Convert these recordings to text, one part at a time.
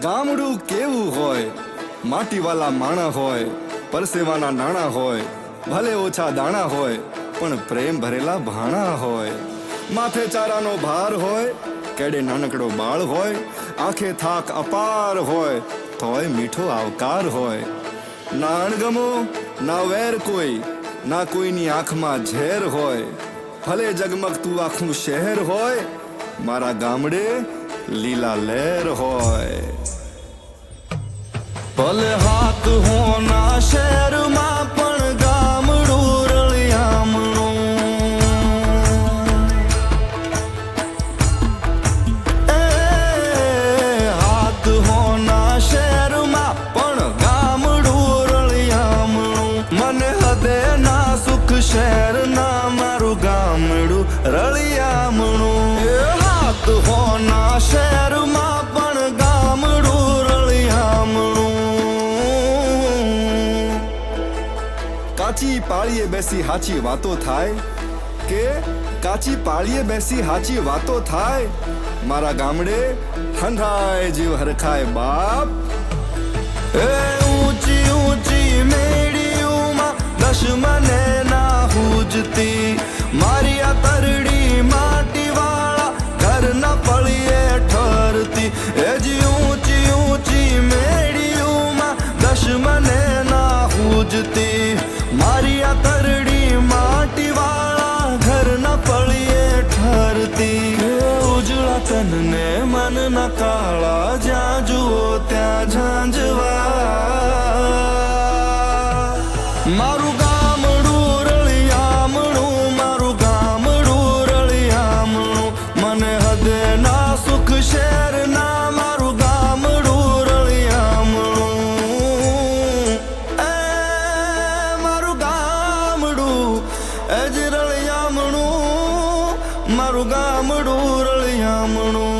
ગામડું કેવું હોય, માટીવાલા માણા હોય, પરસેવાના નાણા હોય, ભલે ઓછા દાણા હોય પણ પ્રેમ ભરેલા ભાણા હોય. માથે ચારાનો ભાર હોય, કેડે નાનકડો બાળ હોય, આંખે થાક અપાર હોય, તોય મીઠો આવકાર હોય. ના અણગમો ના વેર કોઈ, ના કોઈની આંખમાં ઝેર હોય, ભલે જગમગતું આખું શહેર હોય, મારા ગામડે લીલા લહેર હોય. ભલે હાથ હોના શહેરમાં પણ ગામડું રળિયામણું. હાથ હોના શહેરમાં પણ ગામડું રળિયામણું. મને હદે ના સુખ શહેરના મારું ગામડું રળિયામણું. હાથ હોના શહેરમાં પણ ગામડું રળિયામણું. કાચી પાળીએ બેસી હાચી વાતો થાય કે કાચી પાળીએ બેસી હાચી વાતો થાય. મારા ગામડે હંધાય જીવ હરખાય બાપ. એ ઊંચી ઊંચી મેડીઓમાં દશમને ના હુજતી, મારી આ તરડી માટીવાળા ઘરના પળીએ ઠરતી. એ જી ઊંચી ઊંચી મેડીઓમાં દશમને ના હુજતી, મારી આ તરડી માટીવાળા ઘરના પળીએ ઠરતી. ઉજળા તનને મનના કાળા, જ્યાં જુઓ ત્યાં ઝાંઝવા. મારું ગામડું રળિયામણું, મારું ગામડું રળિયામણું. મને હદે ના સુખ શહેરના મારું ગામડું રળિયામણું. એ મારું ગામડું એ જ રળિયામણું, મારું ગામડું રળિયામણું.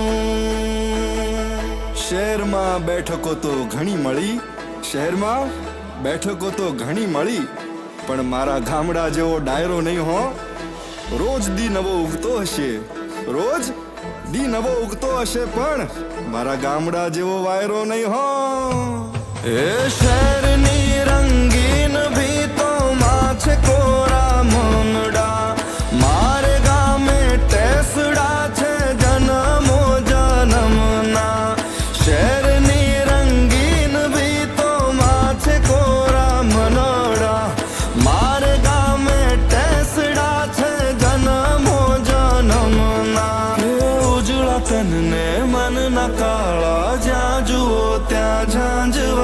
શહેરમાં બેઠકો તો ઘણી મળી, શહેરમાં બેઠકો તો ઘણી મળી, પણ મારા ગામડા જેવો ડાયરો નહીં હો. રોજ દી નવો ઉગતો હશે, રોજ દી નવો ઉગતો હશે, પણ મારા ગામડા જેવો વાયરો નહીં હો. એ શહેરની રંગીન ભીતોમાં છે કોરા મનડા, મારે ગામે ટેસડા છે જન્મો જન્મના. શહેરની રંગીન ભીતોમાં છે કોરા મનડા, મારે ગામે ટેસડા છે જન્મો જન્મના. ઉજળા તનને મનના કાળા, જ્યાં જુઓ ત્યાં ઝાંઝવા.